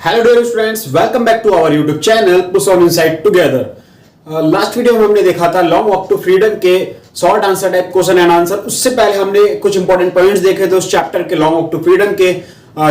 Hello dear students, welcome back to our YouTube channel push on inside together. Last video में हमने देखा था long walk to freedom के short answer type question and answer. उससे पहले हमने कुछ इंपॉर्टेंट पॉइंट्स देखे थे उस चैप्टर के लॉन्ग वॉक टू फ्रीडम के,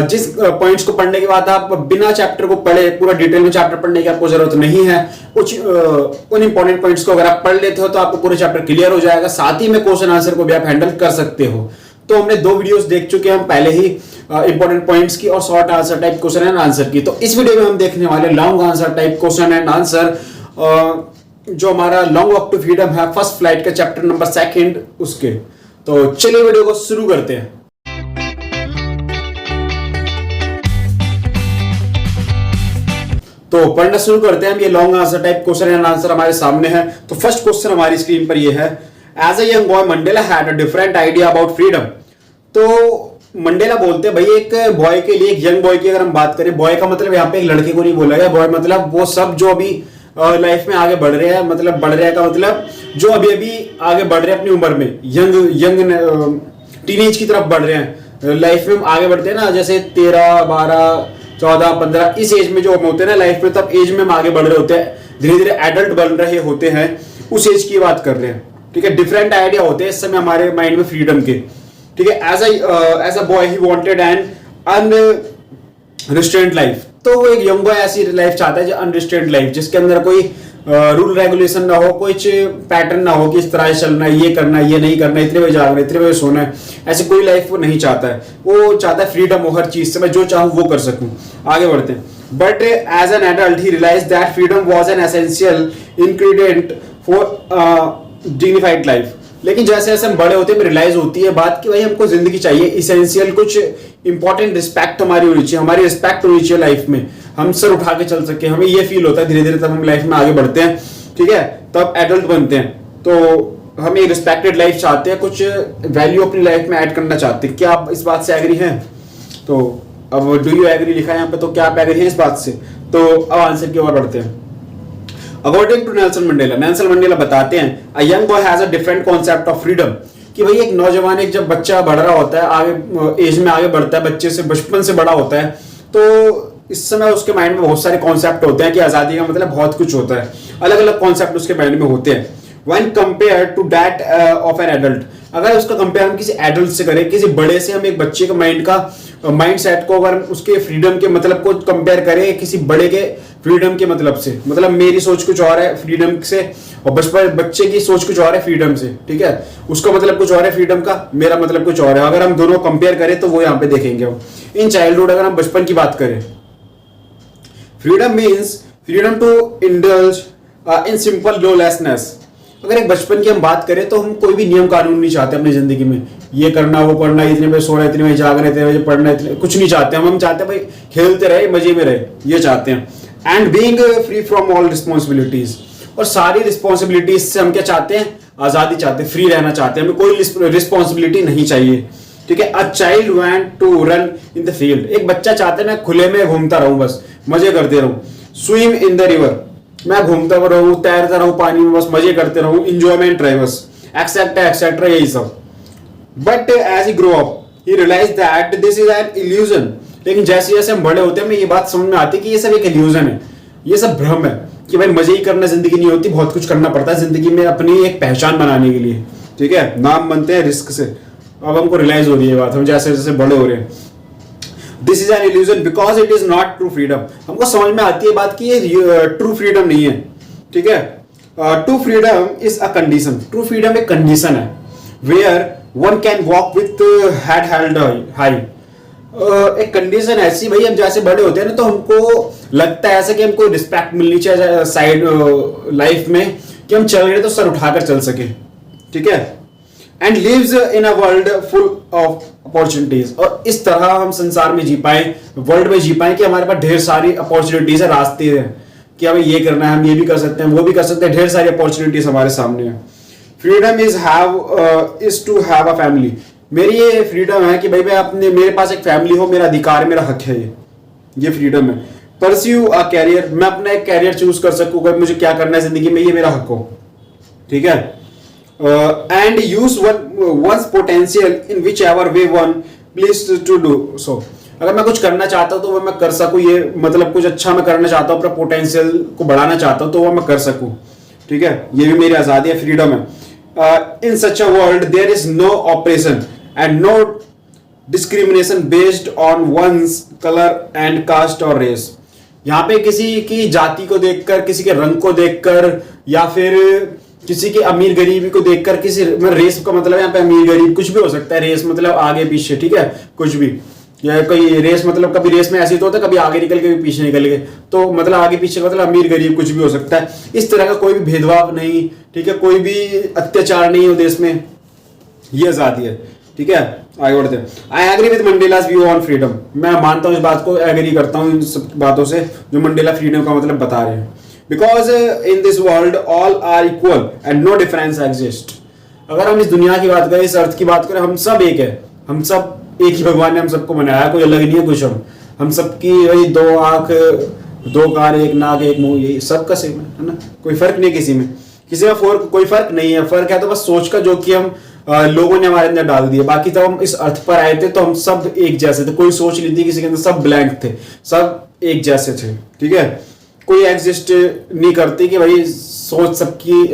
जिस पॉइंट्स को पढ़ने के बाद आप बिना चैप्टर को पढ़े पूरा डिटेल में चैप्टर पढ़ने की आपको जरूरत नहीं है। कुछ उन इंपॉर्टेंट पॉइंट्स को अगर आप पढ़ लेते हो तो आपको पूरा चैप्टर क्लियर हो जाएगा, साथ ही में क्वेश्चन आंसर को भी आप हैंडल कर सकते हो। तो हमने दो वीडियोस देख चुके हैं हम पहले ही, इंपॉर्टेंट पॉइंट्स की और short answer type question and answer की। तो इस वीडियो में हम देखने वाले long answer type question and answer, जो हमारा लॉन्ग वॉक टू फ्रीडम है फर्स्ट फ्लाइट का चैप्टर नंबर 2 उसके। तो चलिए वीडियो को शुरू करते हैं। तो पढ़ना शुरू करते हैं हम। ये long answer type question and answer हमारे सामने है। तो फर्स्ट क्वेश्चन हमारी स्क्रीन पर ये है, as a young boy Mandela had a different idea about freedom. तो मंडेला बोलते हैं भाई एक बॉय के लिए, एक यंग बॉय की अगर हम बात करें, बॉय का मतलब यहाँ पे एक लड़के को नहीं बोला गया, बॉय मतलब वो सब जो अभी लाइफ में आगे बढ़ रहे हैं, मतलब बढ़ रहे का मतलब जो अभी अभी आगे बढ़ रहे हैं अपनी उम्र में, यंग टीनेज की तरफ बढ़ रहे हैं लाइफ में, आगे बढ़ते हैं ना, जैसे 13, 12, 14, 15 इस एज में जो हम होते हैं ना लाइफ में, तब एज में हम आगे बढ़ रहे होते हैं, धीरे धीरे एडल्ट बन रहे होते हैं, उस एज की बात कर रहे हैं। ठीक है, डिफरेंट आइडिया होते हैं इस समय हमारे माइंड में फ्रीडम के। ठीक है, as a boy he wanted an unrestrained life. तो वो एक यंग बॉय ऐसी लाइफ चाहता है जो अनरिस्ट्रेंट लाइफ, जिसके अंदर कोई रूल रेगुलेशन ना हो, कुछ पैटर्न ना हो कि इस तरह से चलना है, ये करना है, ये नहीं करना है, इतने बजे जागना है, इतने बजे सोना है, ऐसी कोई लाइफ वो नहीं चाहता है। वो चाहता है फ्रीडम हो, हर चीज से मैं जो चाहूँ वो कर सकूं। आगे बढ़ते हैं। But as an adult he realise that freedom was an essential ingredient for dignified life. लेकिन जैसे जैसे हम बड़े होते हैं रियलाइज होती है बात कि भाई हमको जिंदगी चाहिए, इसेंशियल कुछ इंपॉर्टेंट रिस्पेक्ट हमारी होनी चाहिए, हमारी रिस्पेक्ट होनी चाहिए लाइफ में, हम सर उठा के चल सके, हमें ये फील होता है धीरे धीरे तब हम लाइफ में आगे बढ़ते हैं। ठीक है, तब एडल्ट बनते हैं, तो हम एक रिस्पेक्टेड लाइफ चाहते हैं, कुछ वैल्यू अपनी लाइफ में ऐड करना चाहते हैं। क्या आप इस बात से एग्री हैं? तो अब डू यू एग्री लिखा है यहाँ पे, तो क्या आप एग्री हैं इस बात से? तो अब आंसर की ओर बढ़ते हैं। अकॉर्डिंग टू नेल्सन मंडेला बताते हैं अ young boy has a different concept of freedom, कि भाई एक नौजवान, एक जब बच्चा बढ़ रहा होता है, आगे एज में आगे बढ़ता है, बच्चे से बचपन से बड़ा होता है, तो इस समय उसके माइंड में बहुत सारे कॉन्सेप्ट होते हैं कि आजादी का मतलब बहुत कुछ होता है, अलग अलग कॉन्सेप्ट उसके माइंड में होते हैं। When compare to that of an adult, अगर उसका कंपेयर हम किसी एडल्ट से करें, किसी बड़े से, हम एक बच्चे के माइंड सेट को अगर उसके फ्रीडम के मतलब को कंपेयर करें किसी बड़े के फ्रीडम के मतलब से, मतलब मेरी सोच कुछ और है फ्रीडम से, और बच्चे की सोच कुछ और है फ्रीडम से। ठीक है, उसका मतलब कुछ और है फ्रीडम का, मेरा मतलब कुछ और है। अगर हम दोनों कंपेयर करें तो वो यहाँ पे देखेंगे हम। इन चाइल्डहुड अगर हम बचपन की बात करें, freedom means freedom to indulge in simple lawlessness. अगर एक बचपन की हम बात करें तो हम कोई भी नियम कानून नहीं चाहते अपनी जिंदगी में, ये करना वो करना, इतने बजे सोना, इतने बजे जागना, इतने बजे पढ़ना, इतने कुछ नहीं चाहते हम चाहते हैं भाई खेलते रहे, मजे में रहे, ये चाहते हैं। And being free from all responsibilities, और सारी रिस्पॉन्सिबिलिटीज से हम क्या चाहते हैं? आजादी चाहते हैं, फ्री रहना चाहते हैं, हमें कोई रिस्पॉन्सिबिलिटी नहीं चाहिए। ठीक है, a child want to run in the field, एक बच्चा चाहता है मैं खुले में घूमता रहूं, बस मजे करते रहूं। स्विम इन द रिवर, मैं घूमता रहूं, तैरता रहूं पानी में, बस मजे करते रहूं, इंजॉयमेंट रहे बस, एक्सेट्रा यही सब। But as he grow up he realise that this is an illusion, लेकिन जैसे जैसे हम बड़े होते हैं हमें ये बात समझ में आती है कि ये सब एक इल्यूजन है, ये सब भ्रम है, कि भाई मजे ही करना जिंदगी नहीं होती, बहुत कुछ करना पड़ता है जिंदगी में अपनी एक पहचान बनाने के लिए। ठीक है, नाम बनते हैं रिस्क से। अब हमको रियलाइज हो रही है बात, हम जैसे जैसे बड़े हो रहे हैं। This is an illusion because it is not true freedom, हमको समझ में आती है बात कि ये ट्रू फ्रीडम नहीं है। ठीक है, true freedom is a condition, true freedom एक कंडीशन है, where one can walk with head held high. एक कंडीशन ऐसी, भाई हम जैसे बड़े होते हैं ना तो हमको लगता है ऐसा कि हमको रिस्पेक्ट मिलनी चाहिए साइड लाइफ में, कि हम चल रहे तो सर उठाकर चल सके। ठीक है, and lives in a world full of opportunities, और इस तरह हम संसार में जी पाए, वर्ल्ड में जी पाए कि हमारे पास ढेर सारी अपॉर्चुनिटीज है, रास्ते हैं कि हमें ये करना है, हम ये भी कर सकते हैं, वो भी कर सकते हैं, ढेर सारी अपॉर्चुनिटीज हमारे सामने है। Freedom is to have a family, मेरी ये फ्रीडम है कि भाई मैं अपने, मेरे पास एक फैमिली हो, मेरा अधिकार, मेरा हक है, ये फ्रीडम है। परस्यू अ कैरियर, मैं अपना एक कैरियर चूज कर सकूं, मुझे क्या करना है जिंदगी में, ये मेरा हक हो। ठीक है, and use one's potential in whichever way one please to do so, अगर मैं कुछ करना चाहता हूँ तो वो मैं कर सकूँ, ये मतलब कुछ अच्छा मैं करना चाहता हूँ, अपना पोटेंशियल को बढ़ाना चाहता हूँ तो वो मैं कर सकूँ, ठीक है, ये भी मेरी आज़ादी है, फ्रीडम है। In such a world there is no oppression and no discrimination based on one's colour and caste और रेस। यहाँ पे किसी की जाति को देखकर, किसी के रंग को देखकर, या फिर किसी के अमीर गरीबी को देखकर, किसी मतलब रेस का मतलब यहाँ पे अमीर गरीब कुछ भी हो सकता है, रेस मतलब आगे पीछे, ठीक है, कुछ भी, या कोई रेस मतलब कभी रेस में ऐसे तो होता है कभी आगे निकल के भी पीछे निकल गए, तो मतलब आगे पीछे मतलब अमीर गरीब कुछ भी हो सकता है। इस तरह का कोई भी भेदभाव नहीं, ठीक है, कोई भी अत्याचार नहीं हो देश में, ये आजादी है, ठीक है। आगे बढ़ते हैं। I agree with Mandela's view on freedom, मैं मानता हूँ इस बात को, एग्री करता हूँ इन सब बातों से जो मंडेला फ्रीडम का मतलब बता रहे हैं। Because in this world all are equal and no difference exist. अगर हम इस दुनिया की बात करें, इस अर्थ की बात करें, हम सब एक है, हम सब एक ही भगवान ने हम सबको बनाया, कोई अलग नहीं है कुछ। हम सबकी वही 2 आंख 2 कान 1 नाक 1 मुंह, यही सबका सेम है ना, कोई फर्क नहीं किसी में कोई फर्क नहीं है। फर्क है तो बस सोच का, जो कि हम लोगों ने हमारे अंदर डाल दिया। बाकी तो हम इस अर्थ पर आए थे तो हम सब एक जैसे थे, कोई सोच नहीं थी किसी के अंदर, सब ब्लैंक थे, सब एक जैसे थे, ठीक है। कोई एग्जिस्ट नहीं करती कि भाई सोच सबकी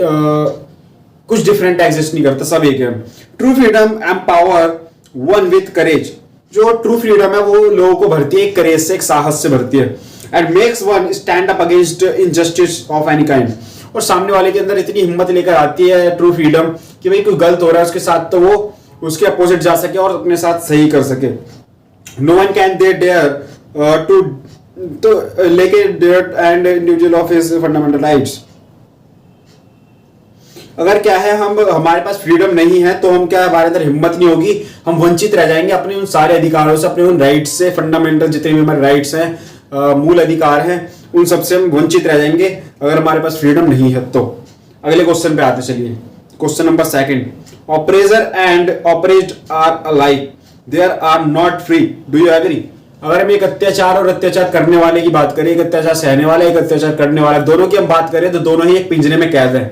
कुछ डिफरेंट एग्जिस्ट नहीं करता, सब एक है। True freedom and power one with करेज। जो ट्रू फ्रीडम है वो लोगों को भरती है एक करेज से, एक साहस से भरती है। And makes one stand up against injustice of any kind. और सामने वाले के अंदर इतनी हिम्मत लेकर आती है ट्रू फ्रीडम कि भाई कोई गलत हो रहा है उसके साथ तो वो उसके अपोजिट जा सके और अपने साथ सही कर सके। No one can they dare to तो लेके dare and individual of his fundamental rights. अगर क्या है, हम हमारे पास फ्रीडम नहीं है तो हम क्या, हमारे अंदर हिम्मत नहीं होगी, हम वंचित रह जाएंगे अपने उन सारे अधिकारों से, अपने उन राइट्स से, फंडामेंटल जितने भी हमारे राइट्स हैं, मूल अधिकार हैं, उन सबसे हम वंचित रह जाएंगे अगर हमारे पास फ्रीडम नहीं है तो। अगले क्वेश्चन पे आते चलिए, question number 2। Oppressor and oppressed are alike, there are not free, do you agree. अगर हम एक अत्याचार और अत्याचार करने वाले की बात करें, एक अत्याचार सहने वाला, एक अत्याचार करने वाला, दोनों की हम बात करें तो दोनों ही एक पिंजरे में कैद है।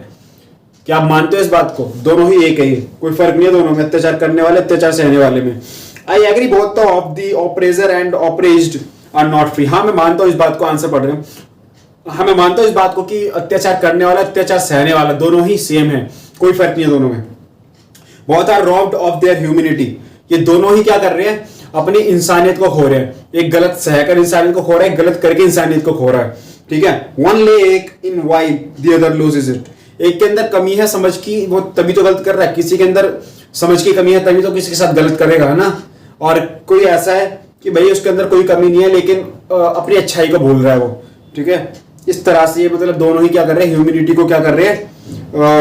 क्या आप मानते हो इस बात को? दोनों ही एक है, कोई फर्क नहीं है दोनों में, अत्याचार करने वाले, अत्याचार सहने वाले में। I agree both of the oppressor and oppressed are not free. हाँ मैं मानता हूं इस बात को, आंसर पढ़ रहे हैं। हाँ मैं मानता हूं इस बात को कि अत्याचार करने वाला, अत्याचार सहने वाला, दोनों ही सेम है, कोई फर्क नहीं है दोनों में। Both are robbed of their humanity. ये दोनों ही क्या कर रहे हैं, अपनी इंसानियत को खो रहे हैं। एक गलत सहकर इंसानियत को खो रहा है, एक गलत करके इंसानियत को खो रहा है, ठीक है। One lake in wide the other loses it. एक के अंदर कमी है समझ की, वो तभी तो गलत कर रहा है। किसी के अंदर समझ की कमी है तभी तो किसी के साथ गलत करेगा, है ना। और कोई ऐसा है कि भाई उसके अंदर कोई कमी नहीं है लेकिन अपनी अच्छाई को भूल रहा है वो, ठीक है। इस तरह से ये मतलब दोनों ही क्या कर रहे हैं, ह्यूमैनिटी को क्या कर रहे हैं,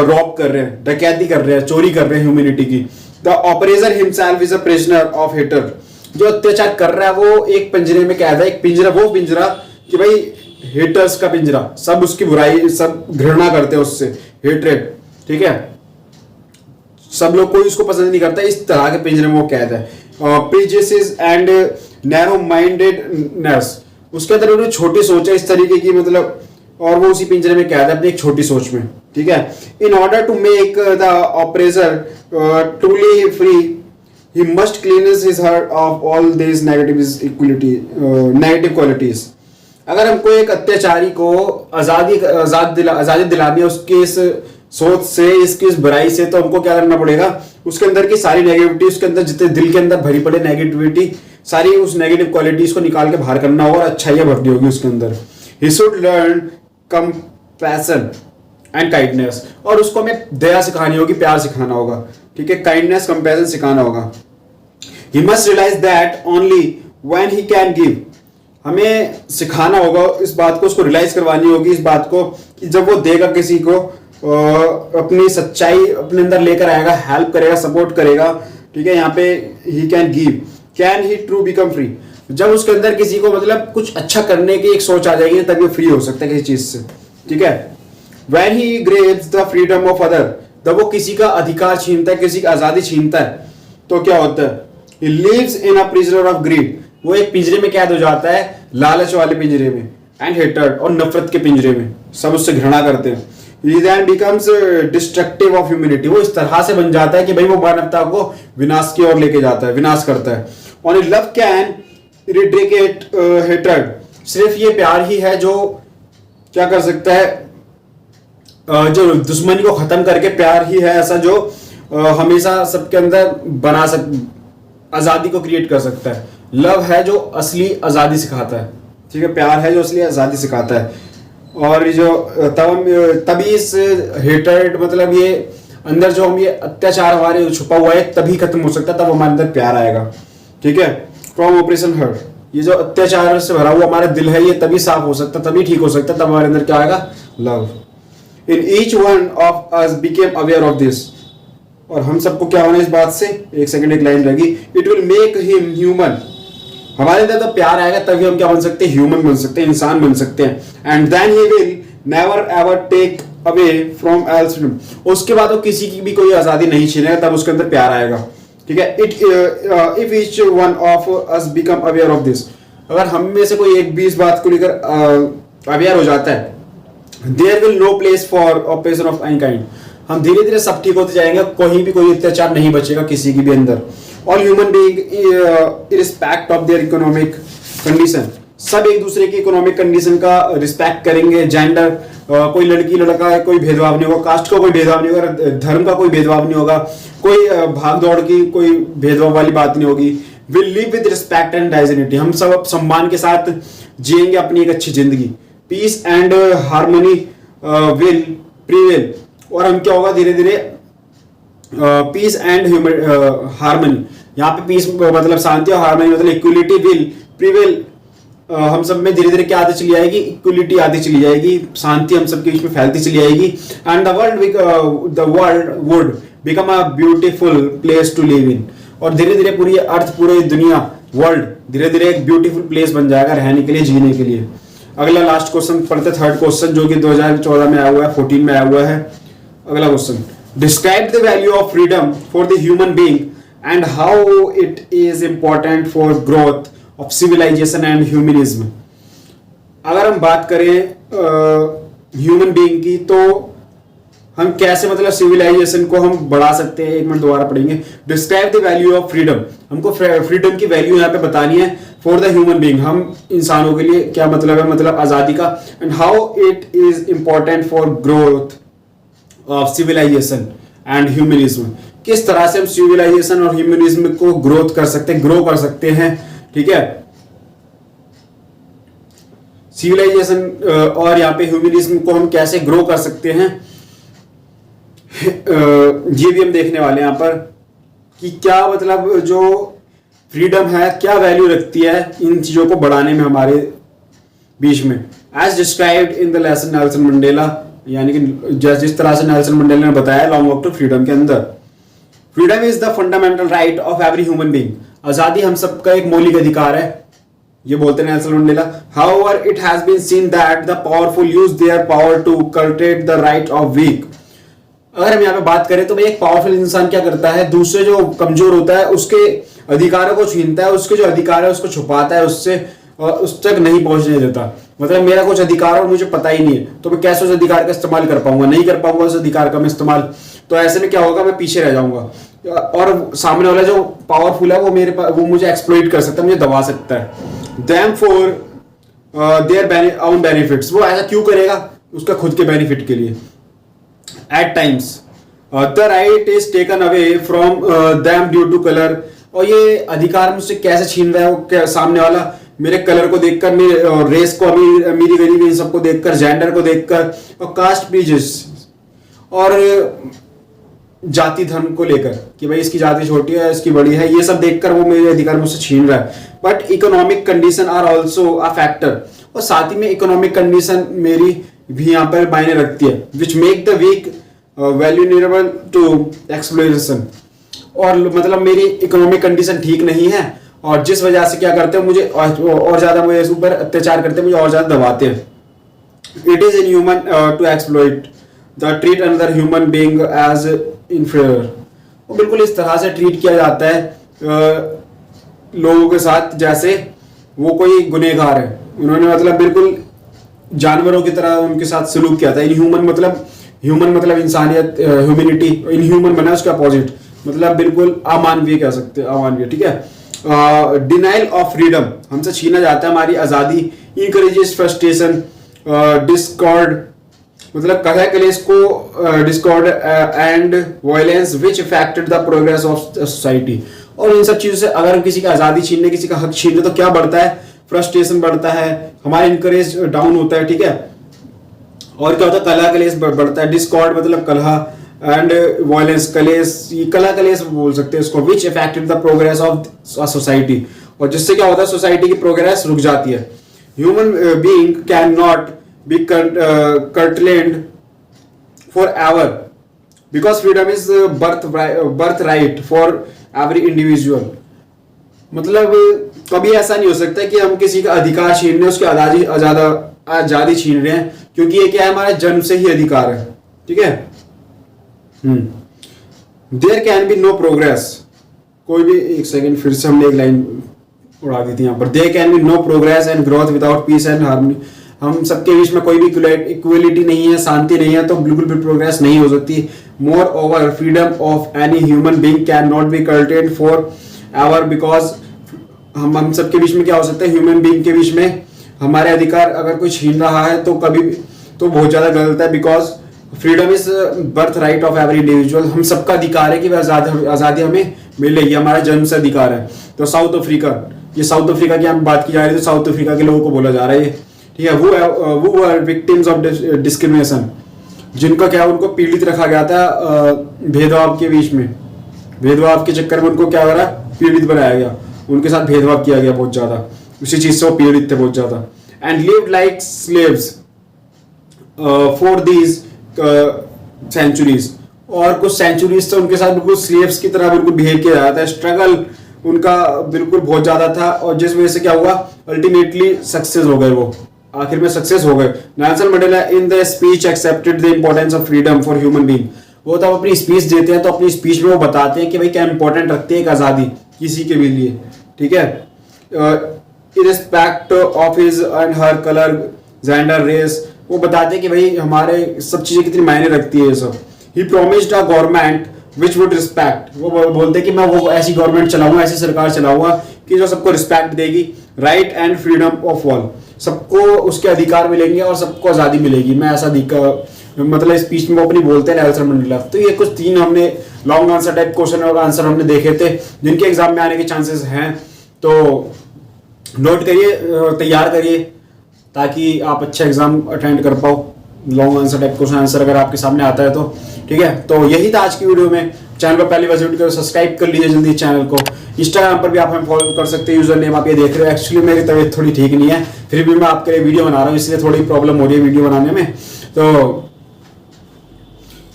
रॉब कर रहे हैं, डकैती कर रहे हैं, चोरी कर रहे हैं ह्यूमैनिटी की। The oppressor himself is a prisoner of hatred. जो अत्याचार कर रहा है वो एक पिंजरे में कैद है, एक पिंजरा, वो पिंजरा कि भाई हेटर्स का पिंजरा, सब उसकी बुराई, सब घृणा करते हैं उससे, हेट्रेड, ठीक है। सब लोग कोई उसको पसंद नहीं करता, इस तरह के पिंजरे में वो कैद है। प्रेजुडिस एंड नैरो माइंडेडनेस, उसके अंदर उन्हें छोटी सोच है इस तरीके की, मतलब, और वो उसी पिंजरे में कैद है अपनी एक छोटी सोच में, ठीक है। In order to make the oppressor truly free he must cleanse his heart of all these negative qualities। अगर हमको एक अत्याचारी को आजादी दिलानी है उसकी इस सोच से, इसकी इस बुराई से, तो हमको क्या करना पड़ेगा, उसके अंदर की सारी नेगेटिविटी, उसके अंदर जितने दिल के अंदर भरी पड़े नेगेटिविटी, सारी उस नेगेटिव क्वालिटीज को निकाल के बाहर करना होगा और अच्छाइयां भरनी होगी उसके अंदर। he should learn compassion and kindness, और उसको हमें दया सिखानी होगी, प्यार सिखाना होगा, ठीक है, काइंडनेस कंपैशन सिखाना होगा। He must realize that only when he can give, हमें सिखाना होगा इस बात को, उसको रियलाइज करवानी होगी इस बात को कि जब वो देगा किसी को, अपनी सच्चाई अपने अंदर लेकर आएगा, हेल्प करेगा, सपोर्ट करेगा, ठीक है। यहाँ पे he can give, can he true become free। जब उसके अंदर किसी को मतलब कुछ अच्छा करने की एक सोच आ जाएगी तभी वो फ्री हो सकता है किसी चीज से, ठीक है। When he grabs the freedom of other, जब वो किसी का अधिकार छीनता है, किसी की आजादी छीनता है, तो क्या होता है, he lives in a prisoner of greed, वो एक पिंजरे में कैद हो जाता है, लालच वाले पिंजरे में, and hatred, और नफरत के पिंजरे में, सब उससे घृणा करते हैं। He then becomes destructive of humanity, वो इस तरह से बन जाता है कि भाई वो मानवता को विनाश की ओर लेके जाता है, विनाश करता है। Only love can इरिडिकेट हेट्रेड, सिर्फ ये प्यार ही है जो क्या कर सकता है, जो दुश्मनी को खत्म करके, प्यार ही है ऐसा जो हमेशा सबके अंदर बना आजादी को क्रिएट कर सकता है। लव है जो असली आजादी सिखाता है, ठीक है, प्यार है जो असली आजादी सिखाता है। और जो तभी इस हेटर्ड मतलब ये अंदर जो हम ये अत्याचार हमारे छुपा हुआ है तभी खत्म हो सकता है, तब हमारे अंदर प्यार आएगा, ठीक है। फ्रॉम ऑपरेशन हर्ट, ये जो अत्याचार से भरा हुआ हमारा दिल है ये तभी साफ हो सकता, तभी ठीक हो सकता, तब हमारे अंदर क्या आएगा, love. In each one of us became aware of this, और हम सबको क्या होना इस बात से, एक सेकंड एक लाइन लगी, it will make him human, हमारे अंदर तो प्यार आएगा तभी हम क्या बन सकते हैं, ह्यूमन बन सकते हैं, इंसान बन सकते हैं। And then he will never ever take away from else, उसके बाद वो किसी की भी कोई आजादी नहीं छीनेगा, तब उसके अंदर प्यार आएगा, ठीक है। If each one of us become aware of this, अगर हम में से कोई एक भी इस बात को लेकर अवेयर हो जाता है, there will no place for oppression of any kind, हम धीरे धीरे सब ठीक होते जाएंगे, कहीं भी कोई अत्याचार नहीं बचेगा किसी की भी अंदर। All human being irrespective of their economic condition, सब एक दूसरे की इकोनॉमिक कंडीशन का रिस्पेक्ट करेंगे। जेंडर, कोई लड़की लड़का है कोई भेदभाव नहीं होगा, कास्ट का कोई भेदभाव नहीं होगा, धर्म का कोई भेदभाव नहीं होगा, कोई भाग दौड़ की कोई भेदभाव वाली बात नहीं होगी। Will live with respect and dignity, हम सब सम्मान के साथ जिएंगे अपनी एक अच्छी जिंदगी। Peace and harmony will prevail, और हम क्या होगा धीरे धीरे पीस एंड हार्मनी, यहाँ पे पीस मतलब शांति और हार्मनी मतलब इक्वलिटी विल प्रिवेल, हम सब में धीरे धीरे क्या आती चली जाएगी, इक्वलिटी आती चली जाएगी, शांति हम सबके बीच में फैलती चली जाएगी। And the world would become a beautiful place to live in, और धीरे धीरे पूरी अर्थ, पूरी दुनिया, वर्ल्ड धीरे धीरे एक ब्यूटीफुल प्लेस बन जाएगा रहने के लिए, जीने के लिए। अगला लास्ट क्वेश्चन पढ़ते, थर्ड क्वेश्चन जो कि 2014 में आया हुआ है, 14 में आया हुआ है। अगला question, describe the value of freedom for the human being and how it is important for growth of civilisation and humanism. अगर हम बात करें ह्यूमन बीइंग की, तो हम कैसे मतलब सिविलाइजेशन को हम बढ़ा सकते हैं। एक मिनट दोबारा पढ़ेंगे। Describe the value of freedom, हमको फ्रीडम की वैल्यू यहाँ पे बतानी है। फॉर द ह्यूमन बीइंग, हम इंसानों के लिए क्या मतलब है, मतलब आजादी का। And how it is important for growth of civilisation and humanism, किस तरह से हम सिविलाइजेशन और ह्यूमनिज्म को ग्रोथ कर सकते हैं, ग्रो कर सकते हैं, ठीक है। सिविलाइजेशन और यहाँ पे ह्यूमनिज्म को हम कैसे ग्रो कर सकते हैं, ये भी हम देखने वाले हैं यहाँ पर कि क्या मतलब जो फ्रीडम है क्या वैल्यू रखती है इन चीजों को बढ़ाने में हमारे बीच में। As described in the lesson Nelson Mandela, यानी कि जिस तरह से नेल्सन मंडेला ने बताया लॉन्ग वॉक टू फ्रीडम के अंदर, freedom is the fundamental right of every human being, आजादी हम सबका एक मौलिक अधिकार है, ये बोलते हैं Nelson Mandela. However it has been seen that the powerful use their power to curtail the right of weak. अगर हम यहाँ पे बात करें तो भाई एक पावरफुल इंसान क्या करता है, दूसरे जो कमजोर होता है उसके अधिकारों को छीनता है, उसके जो अधिकार है उसको छुपाता है, उससे उस तक नहीं पहुंचने देता। मतलब मेरा कुछ अधिकार और मुझे पता ही नहीं है, तो मैं कैसे उस अधिकार का इस्तेमाल कर पाऊंगा, नहीं कर पाऊंगा उस अधिकार का मैं इस्तेमाल, तो ऐसे में क्या होगा, मैं पीछे रह जाऊंगा और सामने वाला जो पावरफुल है वो मुझे एक्सप्लॉइट कर सकता है, मुझे दबा सकता है। Them for their own benefits, वो ऐसा क्यों करेगा, उसका खुद के बेनिफिट के लिए। At times the right is taken away from them due to colour, और ये अधिकार मुझसे कैसे छीन रहा है वो सामने वाला, मेरे कलर को देखकर, मेरे रेस को, अमीरी गरीबी इन सबको देखकर, जेंडर को देखकर, और कास्ट प्रीजुडिस और जाति धर्म को लेकर कि भाई इसकी जाति छोटी है इसकी बड़ी है, ये सब देखकर वो मेरे अधिकार मुझसे छीन रहा है। But economic condition are also a factor, और साथ ही में इकोनॉमिक कंडीशन मेरी भी यहाँ पर मायने रखती है, which make the weak vulnerable to exploitation, और मतलब मेरी इकोनॉमिक कंडीशन ठीक नहीं है और जिस वजह से क्या करते हैं मुझे और ज्यादा मेरे ऊपर अत्याचार करते हैं, मुझे और ज्यादा दबाते हैं। It is inhuman to exploit the treat another human being as inferior, वो बिल्कुल इस तरह से ट्रीट किया जाता है लोगों के साथ जैसे वो कोई गुनहगार है, उन्होंने मतलब बिल्कुल जानवरों की तरह उनके साथ सलूक किया था। ह्यूमन मतलब इंसानियत, ह्यूमैनिटी, इन ह्यूमन बना उसका अपोजिट, मतलब बिल्कुल अमानवीय कह सकते हैं, अमानवीय, ठीक है। डिनाइल ऑफ फ्रीडम, हमसे छीना जाता है हमारी आज़ादी। इंकरेजेस फ्रस्ट्रेशन, डिस्कॉर्ड, मतलब कलह कलेश को, Discord and violence which affected the progress of society. और इन सब चीज़ों से अगर हम किसी का आज़ादी छीनने, किसी का हक छीनने, तो क्या बढ़ता है? फ्रस्ट्रेशन बढ़ता है, हमारा इनकरेज डाउन होता है, ठीक है। और क्या होता है? कलह कलेश बढ़ता है। डिस्कॉर्ड मतलब कलह, एंड वायलेंस, कलेश, कलह कलेश बोल सकते हैं इसको, which affected the progress of society, और जिससे क्या होता है? सोसाइटी की प्रोग्रेस रुक जाती है। Human being can not B curtailed forever because freedom is birthright for every individual। मतलब कभी ऐसा नहीं हो सकता कि हम किसी का अधिकार छीन रहे हैं, उसकी आजादी छीन रहे हैं, क्योंकि ये क्या है? हमारा जन्म से ही अधिकार है, ठीक है। There can be no progress, कोई भी, एक सेकेंड, फिर से हमने एक लाइन उड़ा दी थी यहाँ पर। There can be no progress and growth without peace and harmony. हम सबके बीच में कोई भी इक्वलिटी नहीं है, शांति नहीं है, तो बिल्कुल भी प्रोग्रेस नहीं हो सकती। Moreover freedom of any human being can not be curtailed forever, because हम सबके बीच में क्या हो सकता है? ह्यूमन बीइंग के बीच में हमारे अधिकार अगर कोई छीन रहा है तो कभी तो बहुत ज्यादा गलत है। Because freedom is birth right of every individual, हम सबका अधिकार है कि वह आज़ादी हमें मिलेगी, हमारा जन्म से अधिकार है। तो साउथ अफ्रीका, ये साउथ अफ्रीका की हम बात की जा रही है, तो साउथ अफ्रीका के लोगों को बोला जा रहा है, ठीक है। वो आर विक्टिम्स ऑफ डिस्क्रिमिनेशन, जिनको क्या, उनको पीड़ित रखा गया था भेदभाव के बीच में, भेदभाव के चक्कर में उनको क्या हो रहा है? पीड़ित बनाया गया, उनके साथ भेदभाव किया गया बहुत ज्यादा, उसी चीज से वो पीड़ित थे बहुत ज्यादा। And lived like slaves for these centuries, और कुछ सेंचुरीज से उनके साथ बिल्कुल स्लेव्स की तरह बिल्कुल बिहेव किया जाता है। स्ट्रगल उनका बिल्कुल बहुत ज्यादा था, और जिस वजह से क्या हुआ? अल्टीमेटली सक्सेस हो गए, वो आखिर में सक्सेस हो गए। Nelson Mandela in the speech accepted the importance of freedom for human being. वो तो अपनी स्पीच देते हैं, तो अपनी स्पीच में वो बताते हैं कि भाई क्या इंपॉर्टेंट रखते हैं एक आज़ादी किसी के भी लिए, ठीक है। Irrespective of his and her colour, gender, race, वो बताते हैं कि भाई हमारे सब चीजें कितनी मायने रखती है ये सब। He promised a government which would respect, वो बोलते हैं कि मैं वो ऐसी गवर्नमेंट चलाऊंगा, ऐसी सरकार चलाऊंगा कि जो सबको रिस्पेक्ट देगी। Right and freedom of all, सबको उसके अधिकार मिलेंगे और सबको आज़ादी मिलेगी। मैं ऐसा मतलब स्पीच में वो अपनी बोलते हैं नेल्सन मंडेला। तो ये कुछ 3 हमने लॉन्ग आंसर टाइप क्वेश्चन और आंसर हमने देखे थे, जिनके एग्जाम में आने के चांसेस हैं, तो नोट करिए, तैयार करिए, ताकि आप अच्छा एग्जाम अटेंड कर पाओ। Long answer type question answer अगर आपके सामने आता है तो, ठीक है। तो यही था आज की वीडियो में। चैनल पर पहली बार विजिट करो, सब्सक्राइब कर लीजिए जल्दी चैनल को। इंस्टाग्राम पर भी आप हमें फॉलो कर सकते हैं, यूजर नेम आप ये देख रहे हो। एक्चुअली मेरी तबीयत थोड़ी ठीक नहीं है, फिर भी मैं आपके लिए वीडियो बना रहा हूँ, इसलिए थोड़ी प्रॉब्लम हो रही है वीडियो बनाने में। तो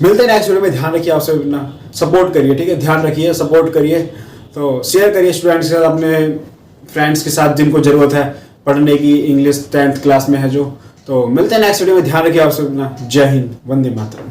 मिलते हैं नेक्स्ट वीडियो में। ध्यान रखिए, आपसे अपना सपोर्ट करिए, ठीक है। ध्यान रखिए, सपोर्ट करिए, तो शेयर करिए स्टूडेंट्स के साथ, अपने फ्रेंड्स के साथ जिनको जरूरत है पढ़ने की, इंग्लिश 10th क्लास में है जो। तो मिलते हैं नेक्स्ट वीडियो में। ध्यान रखिए आपसे अपना। जय हिंद, वंदे मातरम।